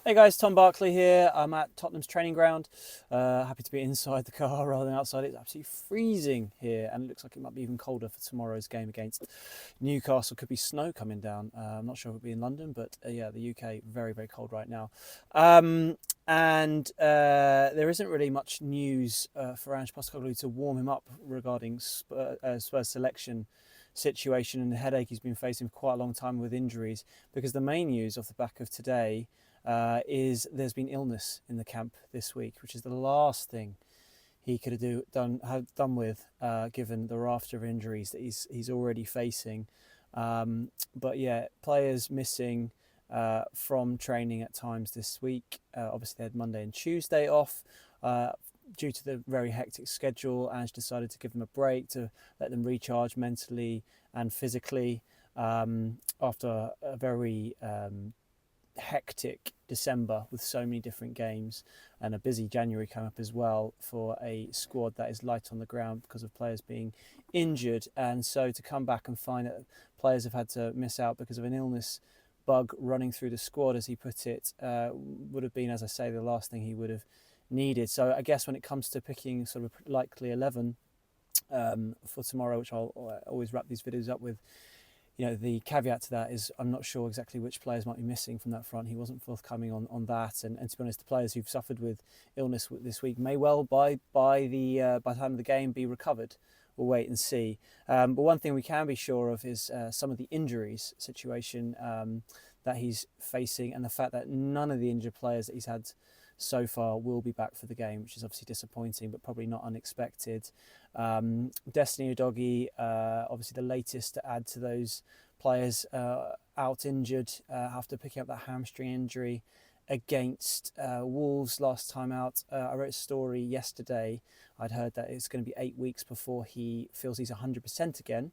Hey guys, Tom Barclay here. I'm at Tottenham's training ground. Happy to be inside the car rather than outside. It's absolutely freezing here, and it looks like it might be even colder for tomorrow's game against Newcastle. Could be snow coming down. I'm not sure if it'll be in London, but yeah, the UK very very cold right now. And there isn't really much news for Ange Postecoglou to warm him up regarding Spurs selection situation and the headache he's been facing for quite a long time with injuries. Because the main news off the back of today is there's been illness in the camp this week, which is the last thing he could have done with, given the raft of injuries that he's already facing. But yeah, players missing from training at times this week. Obviously, they had Monday and Tuesday off. Due to the very hectic schedule, Ange decided to give them a break to let them recharge mentally and physically after a very hectic December with so many different games and a busy January coming up as well for a squad that is light on the ground because of players being injured. And so to come back and find that players have had to miss out because of an illness bug running through the squad, as he put it, would have been, as I say, the last thing he would have needed. So I guess when it comes to picking sort of likely 11 for tomorrow, which I'll always wrap these videos up with, the caveat to that is I'm not sure exactly which players might be missing from that front. He wasn't forthcoming on that, and to be honest, the players who've suffered with illness this week may well by the time of the game be recovered. We'll wait and see. But one thing we can be sure of is some of the injuries situation that he's facing, and the fact that none of the injured players that he's had so far will be back for the game, which is obviously disappointing, but probably not unexpected. Destiny Udogie, obviously the latest to add to those players out injured after picking up that hamstring injury against Wolves last time out. I wrote a story yesterday. I'd heard that it's going to be 8 weeks before he feels he's 100% again.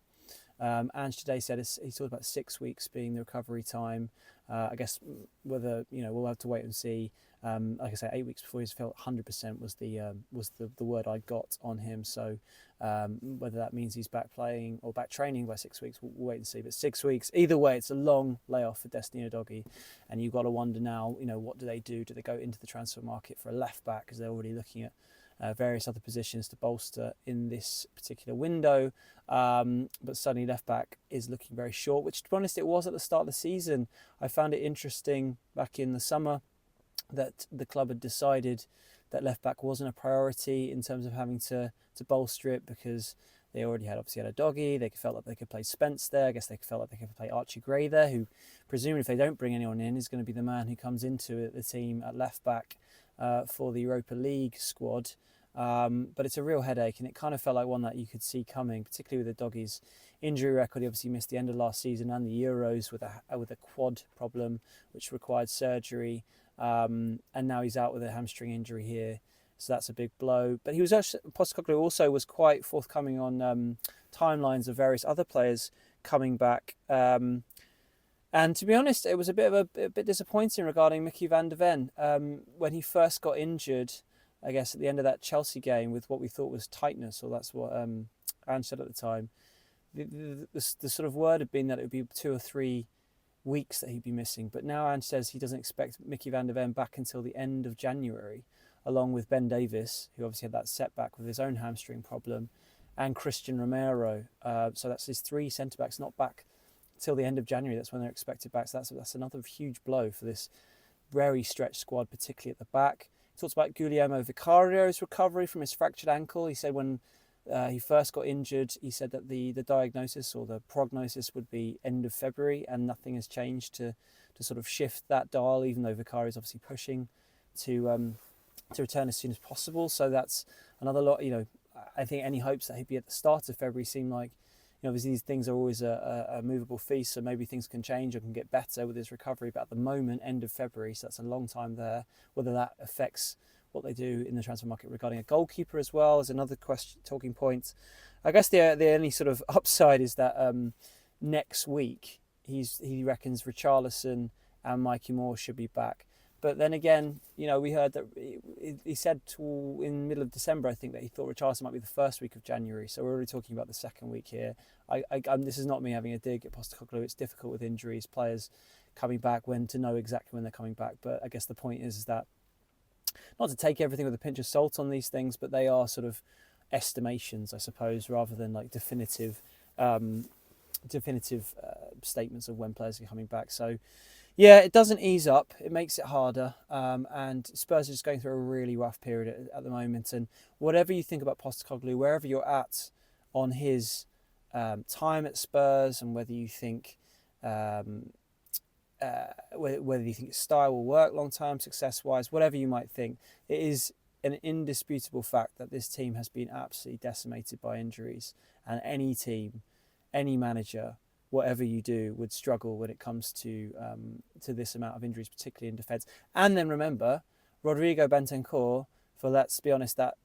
Ange today said he talked about 6 weeks being the recovery time. I guess whether we'll have to wait and see. Like I say, 8 weeks before he's felt 100% was the word I got on him. So whether that means he's back playing or back training by 6 weeks, we'll wait and see. But 6 weeks, either way, it's a long layoff for Destiny Udogie, and you've got to wonder now, what do they do? Do they go into the transfer market for a left back, because they're already looking at various other positions to bolster in this particular window, but suddenly left back is looking very short, which to be honest it was at the start of the season. I found it interesting back in the summer that the club had decided that left back wasn't a priority in terms of having to bolster it, because they already had a doggy. They felt like they could play Spence there. I guess they felt like they could play Archie Gray there, who presumably, if they don't bring anyone in, is going to be the man who comes into the team at left back for the Europa League squad. But it's a real headache, and it kind of felt like one that you could see coming, particularly with the doggy's injury record. He obviously missed the end of last season and the Euros with a quad problem, which required surgery, and now he's out with a hamstring injury here. So that's a big blow. But Postecoglou also was quite forthcoming on timelines of various other players coming back. And to be honest, it was a bit disappointing regarding Mickey van der Ven. When he first got injured, I guess at the end of that Chelsea game with what we thought was tightness, or that's what Ange said at the time, the sort of word had been that it would be 2 or 3 weeks that he'd be missing. But now Ange says he doesn't expect Mickey van der Ven back until the end of January, along with Ben Davies, who obviously had that setback with his own hamstring problem, and Christian Romero. So that's his 3 centre-backs not back till the end of January. That's when they're expected back. So that's another huge blow for this very stretched squad, particularly at the back. He talks about Guillermo Vicario's recovery from his fractured ankle. He said when he first got injured, he said that the diagnosis or the prognosis would be end of February, and nothing has changed to sort of shift that dial, even though Vicario is obviously pushing to return as soon as possible. So that's another lot. I think any hopes that he'd be at the start of February seem like, obviously these things are always a movable feast, so maybe things can change or can get better with his recovery. But at the moment, end of February, so that's a long time there. Whether that affects what they do in the transfer market regarding a goalkeeper as well is another talking point. I guess the only sort of upside is that next week he reckons Richarlison and Mikey Moore should be back. But then again, we heard that he said in the middle of December, I think, that he thought Richarlison might be the first week of January. So we're already talking about the second week here. This is not me having a dig at Postecoglou. It's difficult with injuries. Players coming back, when to know exactly when they're coming back. But I guess the point is that not to take everything with a pinch of salt on these things, but they are sort of estimations, I suppose, rather than like definitive statements of when players are coming back. So yeah, it doesn't ease up. It makes it harder. And Spurs are just going through a really rough period at the moment. And whatever you think about Postecoglou, wherever you're at on his time at Spurs, and whether you think whether you think his style will work long term, success wise, whatever you might think, it is an indisputable fact that this team has been absolutely decimated by injuries. And any team, any manager, whatever you do, would struggle when it comes to this amount of injuries, particularly in defence. And then remember, Rodrigo Bentancur, for, let's be honest, that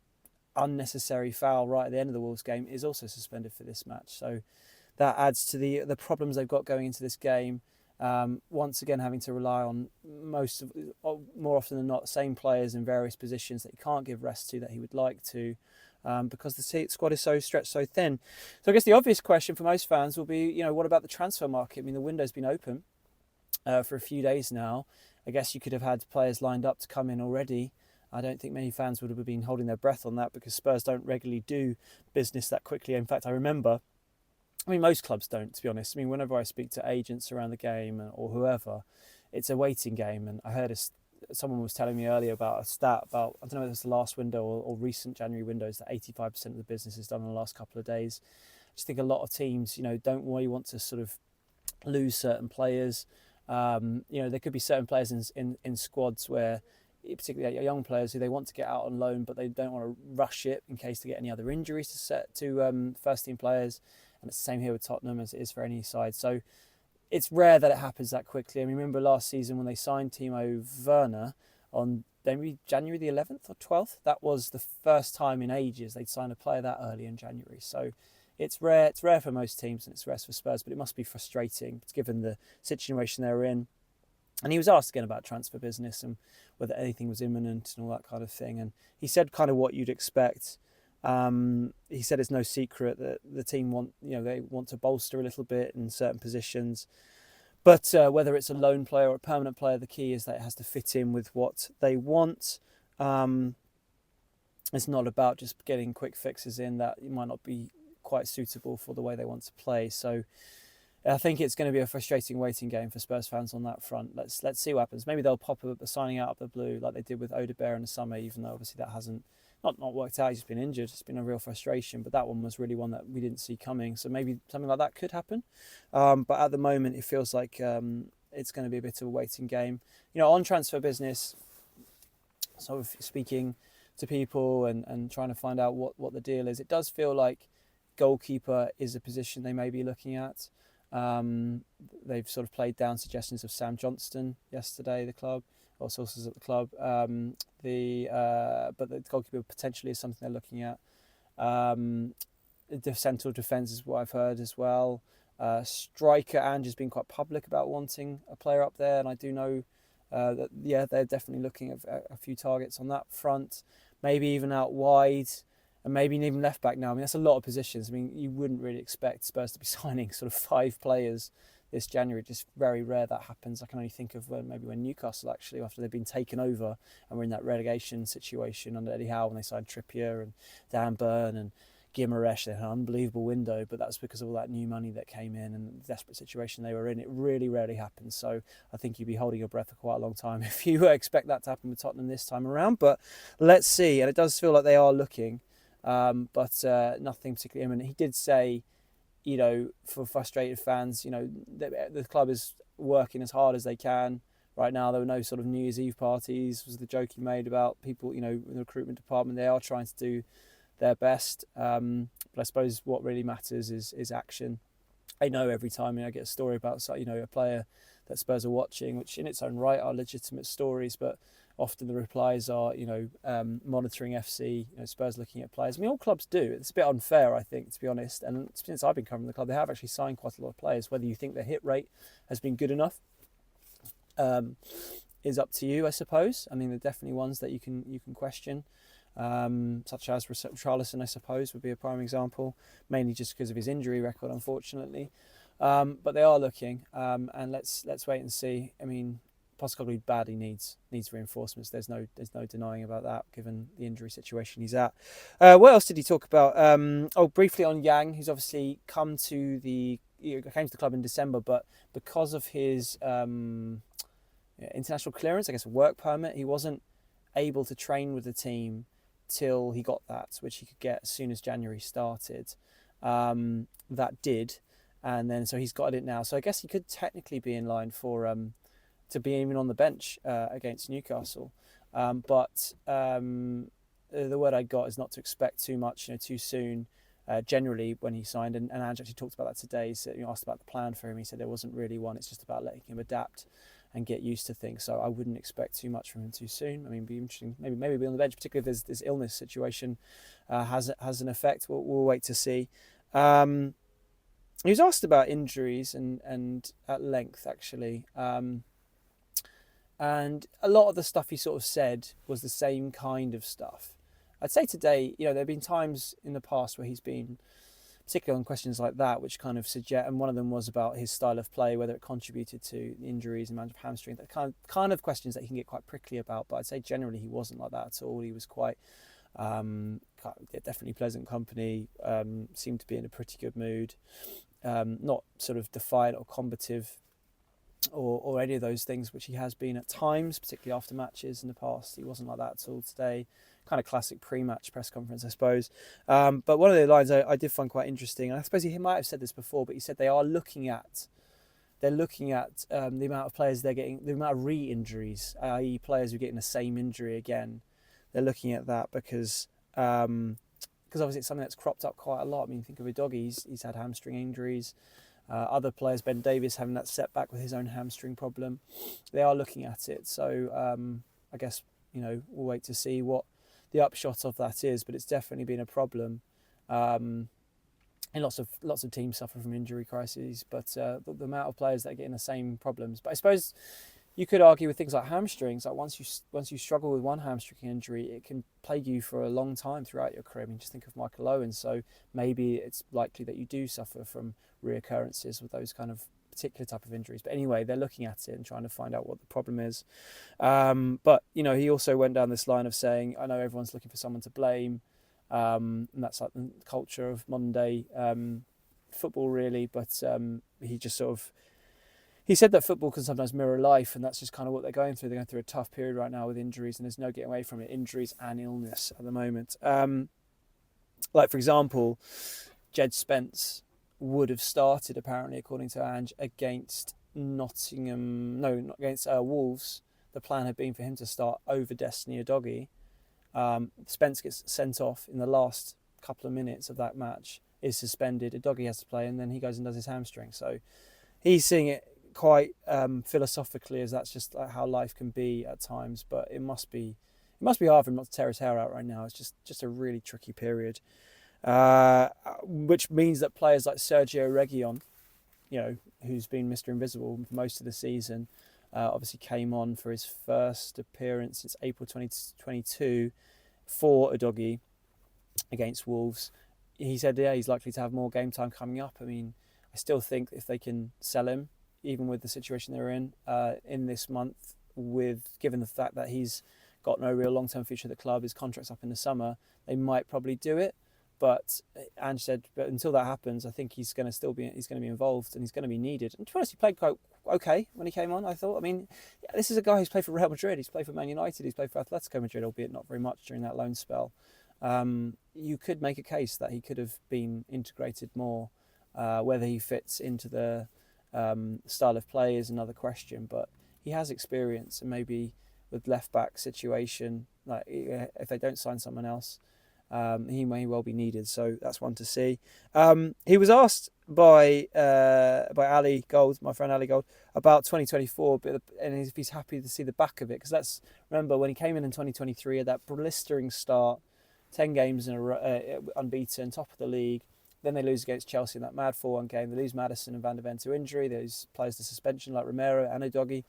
unnecessary foul right at the end of the Wolves game, is also suspended for this match. So that adds to the problems they've got going into this game. Once again, having to rely on more often than not, same players in various positions that he can't give rest to that he would like to. Because the squad is so stretched so thin. So I guess the obvious question for most fans will be, what about the transfer market? I mean, the window's been open for a few days now. I guess you could have had players lined up to come in already. I don't think many fans would have been holding their breath on that, because Spurs don't regularly do business that quickly. In fact, most clubs don't, to be honest. I mean, whenever I speak to agents around the game or whoever, it's a waiting game. And I heard someone was telling me earlier about a stat about, I don't know if it was the last window or recent January windows, that 85% of the business is done in the last couple of days. I just think a lot of teams, don't really want to sort of lose certain players. There could be certain players in squads where, particularly young players, who they want to get out on loan, but they don't want to rush it in case they get any other injuries to first team players. And it's the same here with Tottenham as it is for any side. So it's rare that it happens that quickly. I mean, remember last season when they signed Timo Werner on maybe January the 11th or 12th? That was the first time in ages they'd signed a player that early in January. So it's rare. It's rare for most teams, and it's rare for Spurs, but it must be frustrating given the situation they're in. And he was asked again about transfer business and whether anything was imminent and all that kind of thing. And he said kind of what you'd expect. He said it's no secret that the team they want to bolster a little bit in certain positions, but whether it's a loan player or a permanent player, the key is that it has to fit in with what they want. It's not about just getting quick fixes in that might not be quite suitable for the way they want to play. So I think it's going to be a frustrating waiting game for Spurs fans on that front. Let's see what happens. Maybe they'll pop a signing out of the blue like they did with Odegaard in the summer, even though obviously that hasn't not worked out. He's been injured. It's been a real frustration, but that one was really one that we didn't see coming. So maybe something like that could happen. But at the moment, it feels like it's going to be a bit of a waiting game. On transfer business, sort of speaking to people and trying to find out what the deal is, it does feel like goalkeeper is a position they may be looking at. They've sort of played down suggestions of Sam Johnston yesterday, the club, or sources at the club. But the goalkeeper potentially is something they're looking at. The central defence is what I've heard as well. Striker Ange has been quite public about wanting a player up there, and I do know that they're definitely looking at a few targets on that front. Maybe even out wide, and maybe even left back now. I mean, that's a lot of positions. I mean, you wouldn't really expect Spurs to be signing sort of 5 players this January. Just very rare that happens. I can only think of maybe when Newcastle, actually, after they've been taken over and were in that relegation situation under Eddie Howe, when they signed Trippier and Dan Burn and Guimaraes. They had an unbelievable window, but that's because of all that new money that came in and the desperate situation they were in. It really rarely happens. So I think you'd be holding your breath for quite a long time if you expect that to happen with Tottenham this time around. But let's see. And it does feel like they are looking, but nothing particularly imminent. He did say, for frustrated fans, the club is working as hard as they can right now. There were no sort of New Year's Eve parties, was the joke he made about people, in the recruitment department. They are trying to do their best. But I suppose what really matters is action. I know every time I get a story about, a player that Spurs are watching, which in its own right are legitimate stories, but often the replies are, monitoring FC, Spurs looking at players. I mean, all clubs do. It's a bit unfair, I think, to be honest. And since I've been covering the club, they have actually signed quite a lot of players. Whether you think their hit rate has been good enough is up to you, I suppose. I mean, there are definitely ones that you can question, such as Richarlison, I suppose, would be a prime example, mainly just because of his injury record, unfortunately. But they are looking, and let's wait and see. I mean, Postecoglou badly needs reinforcements. There's no denying about that, given the injury situation he's at. What else did he talk about? Briefly on Yang, who's obviously came to the club in December, but because of his international clearance, I guess a work permit, he wasn't able to train with the team till he got that, which he could get as soon as January started. That did, and then so he's got it now. So I guess he could technically be in line for to be even on the bench against Newcastle. But the word I got is not to expect too much, too soon. Generally, when he signed, and Ange actually talked about that today. He said, asked about the plan for him. He said there wasn't really one. It's just about letting him adapt and get used to things. So I wouldn't expect too much from him too soon. I mean, it'd be interesting. Maybe be on the bench, particularly if this illness situation has an effect. We'll wait to see. He was asked about injuries and at length actually. And a lot of the stuff he sort of said was the same kind of stuff. I'd say today, there have been times in the past where he's been, particularly on questions like that, which kind of suggest, and one of them was about his style of play, whether it contributed to the injuries, amount of hamstring, that kind of questions that he can get quite prickly about. But I'd say generally he wasn't like that at all. He was quite, definitely pleasant company, seemed to be in a pretty good mood, not sort of defiant or combative, or any of those things, which he has been at times, particularly after matches in the past. He wasn't like that at all today. Kind of classic pre-match press conference, I suppose. But one of the lines I did find quite interesting, and I suppose he might have said this before, but he said they're looking at the amount of players they're getting, the amount of re-injuries, i.e. players who are getting the same injury again. They're looking at that because obviously it's something that's cropped up quite a lot. I mean, think of Udogie, he's had hamstring injuries. Other players, Ben Davies having that setback with his own hamstring problem. They are looking at it. So I guess, we'll wait to see what the upshot of that is, but it's definitely been a problem. And lots of teams suffer from injury crises, but the amount of players that are getting the same problems. But I suppose you could argue with things like hamstrings. Like once you struggle with one hamstring injury, it can plague you for a long time throughout your career. I mean, just think of Michael Owen. So maybe it's likely that you do suffer from reoccurrences with those kind of particular type of injuries. But anyway, they're looking at it and trying to find out what the problem is. But he also went down this line of saying, I know everyone's looking for someone to blame, and that's like the culture of modern day football, really. But he said that football can sometimes mirror life, and that's just kind of what they're going through. They're going through a tough period right now with injuries, and there's no getting away from it. Injuries and illness at the moment. Like, for example, Jed Spence would have started, apparently, according to Ange, against Wolves. The plan had been for him to start over Destiny Udogie. Spence gets sent off in the last couple of minutes of that match, is suspended. Udogie has to play, and then he goes and does his hamstring. So he's seeing it quite philosophically, as that's just like how life can be at times. But it must be hard for him not to tear his hair out right now. It's just a really tricky period, which means that players like Sergio Reguilon, who's been Mr. Invisible for most of the season, obviously came on for his first appearance since April 2022 for Udogie against Wolves. He said, he's likely to have more game time coming up. I mean, I still think if they can sell him, even with the situation they're in this month, given the fact that he's got no real long-term future at the club, his contract's up in the summer, they might probably do it. But Ange said, but until that happens, I think he's going to be involved and he's going to be needed. And to be honest, he played quite okay when he came on, I thought. I mean, this is a guy who's played for Real Madrid, he's played for Man United, he's played for Atletico Madrid, albeit not very much during that loan spell. You could make a case that he could have been integrated more. Whether he fits into the style of play is another question, but he has experience, and maybe with left-back situation, like if they don't sign someone else, he may well be needed. So that's one to see. He was asked by Ali Gold, my friend Ali Gold, about 2024, and if he's happy to see the back of it, because remember when he came in 2023, had that blistering start, 10 games in a row, unbeaten, top of the league. Then they lose against Chelsea in that mad 4-1 game. They lose Maddison and Van de Ven to injury. They lose players to suspension like Romero and Udogie.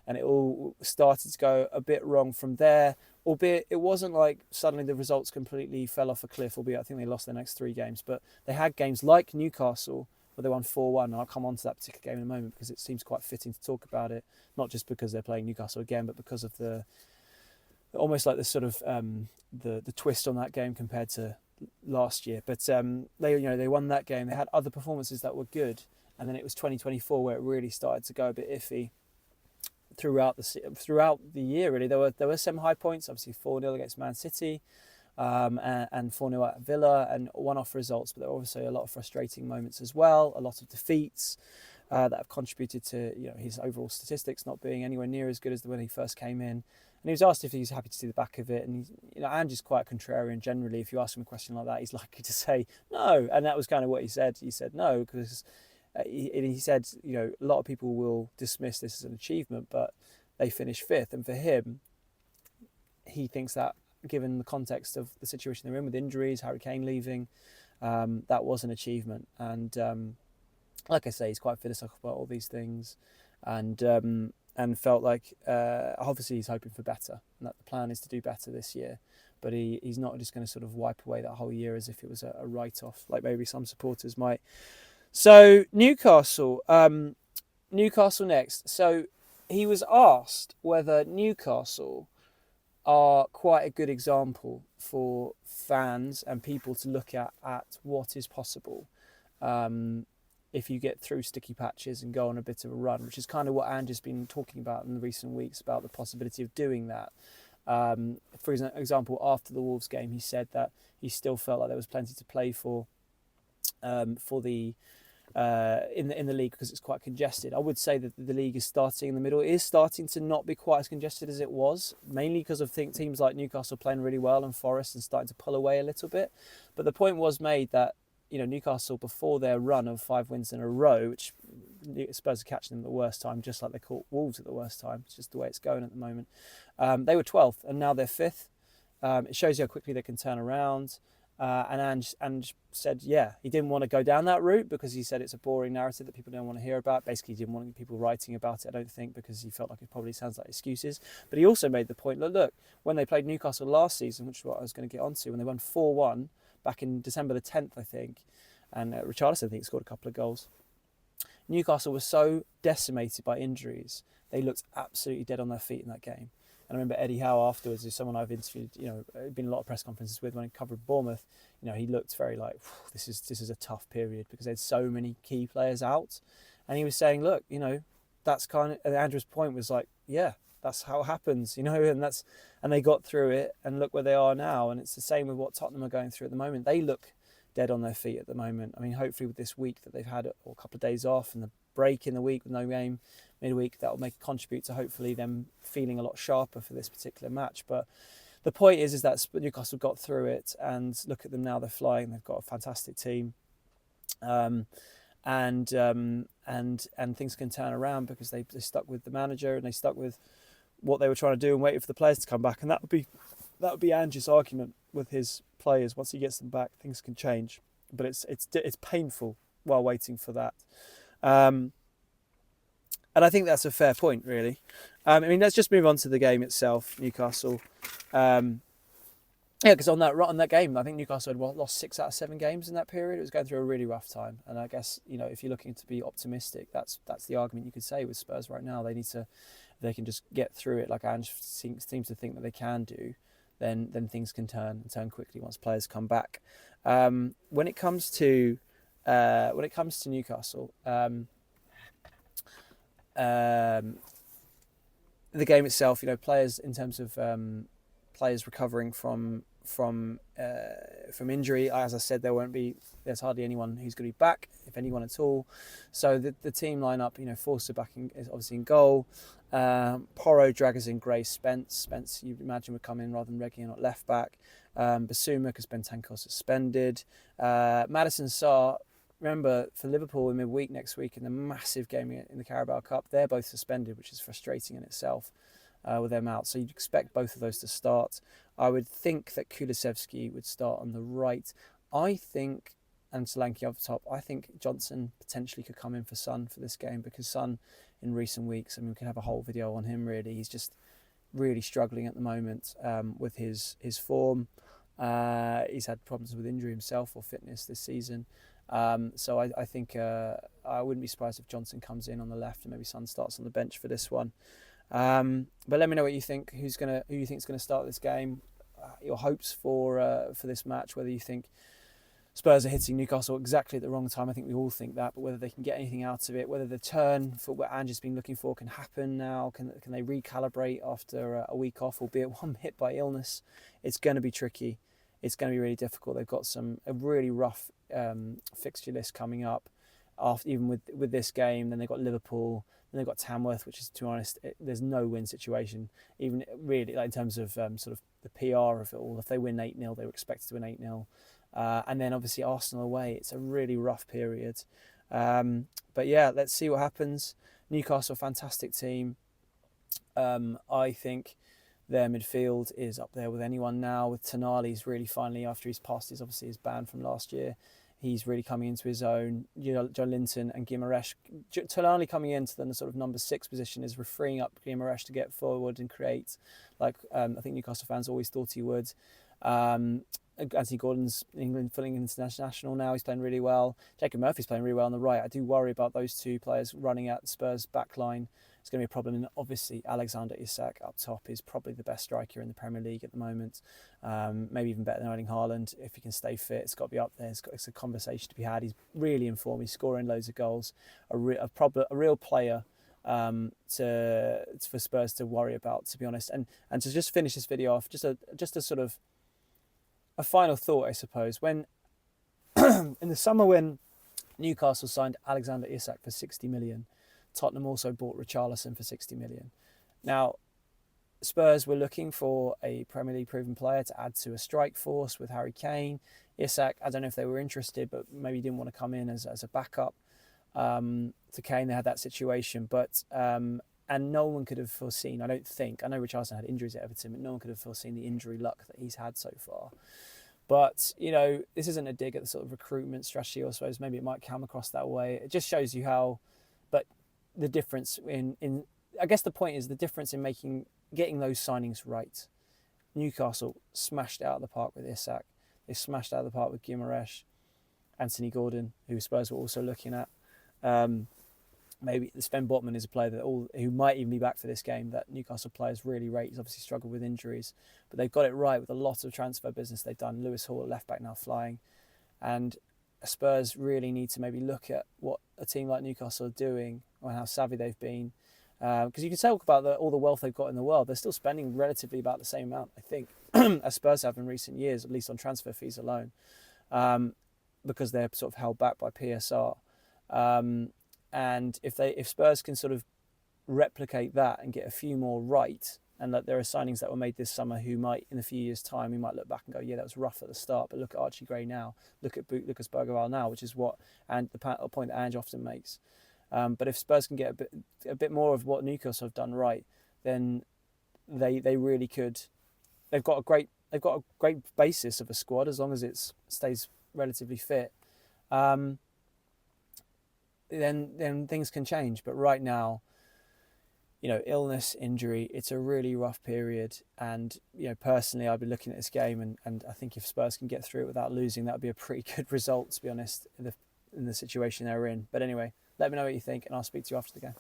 And it all started to go a bit wrong from there. Albeit it wasn't like suddenly the results completely fell off a cliff, albeit I think they lost their next 3 games. But they had games like Newcastle but they won 4-1. And I'll come on to that particular game in a moment because it seems quite fitting to talk about it, not just because they're playing Newcastle again, but because of the almost like the sort of the twist on that game compared to last year. But they won that game. They had other performances that were good, and then it was 2024 where it really started to go a bit iffy throughout the year. Really, there were some high points. Obviously, 4-0 against Man City, and 4-0 at Villa, and one-off results. But there were also a lot of frustrating moments as well. A lot of defeats that have contributed to his overall statistics not being anywhere near as good as when he first came in. And he was asked if he's happy to see the back of it, and Ange is quite contrarian generally. If you ask him a question like that, he's likely to say no, and that was kind of what he said. He said no because he said a lot of people will dismiss this as an achievement, but they finished fifth, and for him, he thinks that given the context of the situation they're in with injuries, Harry Kane leaving, that was an achievement. And like I say, he's quite philosophical about all these things, and felt like obviously he's hoping for better, and that the plan is to do better this year. But he's not just going to sort of wipe away that whole year as if it was a write-off, like maybe some supporters might. So Newcastle next. So he was asked whether Newcastle are quite a good example for fans and people to look at what is possible if you get through sticky patches and go on a bit of a run, which is kind of what Ange has been talking about in the recent weeks, about the possibility of doing that. For example, after the Wolves game, he said that he still felt like there was plenty to play for the in the league because it's quite congested. I would say that the league is starting in the middle. It is starting to not be quite as congested as it was, mainly because of teams like Newcastle playing really well and Forest and starting to pull away a little bit. But the point was made that Newcastle, before their run of 5 wins in a row, which Spurs are catching them at the worst time, just like they caught Wolves at the worst time. It's just the way it's going at the moment. They were 12th and now they're 5th. It shows you how quickly they can turn around. And Ange said, he didn't want to go down that route because he said it's a boring narrative that people don't want to hear about. Basically, he didn't want people writing about it, I don't think, because he felt like it probably sounds like excuses. But he also made the point, look, when they played Newcastle last season, which is what I was going to get onto, when they won 4-1 back in December the 10th, I think, and Richarlison, I think, scored a couple of goals. Newcastle was so decimated by injuries, they looked absolutely dead on their feet in that game. And I remember Eddie Howe afterwards, who's someone I've interviewed, been in a lot of press conferences with when he covered Bournemouth. He looked very like, this is a tough period because they had so many key players out. And he was saying, look, that's kind of, and Andrew's point was like, that's how it happens, and they got through it, and look where they are now. And it's the same with what Tottenham are going through at the moment. They look dead on their feet at the moment. I mean, hopefully with this week that they've had, or a couple of days off, and the break in the week with no game midweek, that will contribute to hopefully them feeling a lot sharper for this particular match. But the point is that Newcastle got through it, and look at them now, they're flying. They've got a fantastic team, and things can turn around because they stuck with the manager and they stuck with what they were trying to do and waited for the players to come back. And that would be Ange's argument with his players. Once he gets them back, things can change, but it's painful while waiting for that. And I think that's a fair point, really. Let's just move on to the game itself, Newcastle. Because on that game, I think Newcastle had lost 6 out of 7 games in that period. It was going through a really rough time, and I guess if you're looking to be optimistic, that's the argument you could say with Spurs right now. They need to, if they can just get through it, like Ange seems to think that they can do, then things can turn quickly once players come back. When it comes to Newcastle. The game itself, players in terms of players recovering from injury. As I said, there's hardly anyone who's going to be back, if anyone at all. So the team lineup, Forster back is obviously in goal. Porro, Draggers, Gray, Spence you imagine would come in rather than Reguilón at left back. Basuma, because Bentancur suspended. Maddison Sarr. Remember, for Liverpool in midweek next week in the massive game in the Carabao Cup, they're both suspended, which is frustrating in itself with them out. So you'd expect both of those to start. I would think that Kulusevski would start on the right. I think, and Solanke up top, I think Johnson potentially could come in for Son for this game, because Son in recent weeks, we could have a whole video on him really. He's just really struggling at the moment with his form. He's had problems with injury himself or fitness this season. So I think I wouldn't be surprised if Johnson comes in on the left and maybe Son starts on the bench for this one. But let me know what you think. Who you think is going to start this game? Your hopes for this match. Whether you think Spurs are hitting Newcastle exactly at the wrong time. I think we all think that, but whether they can get anything out of it, whether the turn for what Ange has been looking for can happen now, can they recalibrate after a week off, albeit one hit by illness? It's going to be tricky. It's going to be really difficult. They've got a really rough fixture list coming up. After even with this game, then they've got Liverpool, then they've got Tamworth, which is, to be honest, there's no win situation. Even really, like in terms of sort of the PR of it all. If they win 8-0, they were expected to win 8-0. And then obviously Arsenal away. It's a really rough period. But yeah, let's see what happens. Newcastle, fantastic team. I think their midfield is up there with anyone now. With Tonali's really finally, after he's passed his ban from last year, he's really coming into his own. John Linton and Guimaraes. Tonali coming into the sort of number 6 position is freeing up Guimaraes to get forward and create, like I think Newcastle fans always thought he would. Anthony Gordon's filling international now. He's playing really well. Jacob Murphy's playing really well on the right. I do worry about those two players running out the Spurs back line. It's going to be a problem. And obviously, Alexander Isak up top is probably the best striker in the Premier League at the moment. Maybe even better than Erling Haaland. If he can stay fit, it's got to be up there. It's a conversation to be had. He's really in form. He's scoring loads of goals. A real player for Spurs to worry about, to be honest. And to just finish this video off, just a sort of a final thought, I suppose. When in the summer when Newcastle signed Alexander Isak for 60 million, Tottenham also bought Richarlison for 60 million. Now, Spurs were looking for a Premier League proven player to add to a strike force with Harry Kane. Isak, I don't know if they were interested, but maybe didn't want to come in as a backup to Kane. They had that situation, but and no one could have foreseen, I don't think, I know Richarlison had injuries at Everton, but no one could have foreseen the injury luck that he's had so far. But, this isn't a dig at the sort of recruitment strategy, I suppose. Maybe it might come across that way. It just shows you how, but the difference in I guess the point is the difference in getting those signings right. Newcastle smashed it out of the park with Isak. They smashed it out of the park with Guimaraes, Anthony Gordon, who Spurs were also looking at. Maybe Sven Botman is a player who might even be back for this game that Newcastle players really rate. He's obviously struggled with injuries, but they've got it right with a lot of transfer business they've done. Lewis Hall, left back, now flying. And Spurs really need to maybe look at what a team like Newcastle are doing or how savvy they've been. Because you can talk about all the wealth they've got in the world. They're still spending relatively about the same amount, I think, as Spurs have in recent years, at least on transfer fees alone, because they're sort of held back by PSR. And if Spurs can sort of replicate that and get a few more right, and that there are signings that were made this summer who might, in a few years' time, we might look back and go, yeah, that was rough at the start, but look at Archie Gray now, look at Lucas Bergwijn now, which is what the point that Ange often makes. But if Spurs can get a bit more of what Newcastle have done right, then they really could. They've got a great basis of a squad as long as it stays relatively fit. Then things can change. But right now, illness, injury, it's a really rough period. And, personally, I'd be looking at this game and I think if Spurs can get through it without losing, that would be a pretty good result, to be honest, in the situation they're in. But anyway, let me know what you think and I'll speak to you after the game.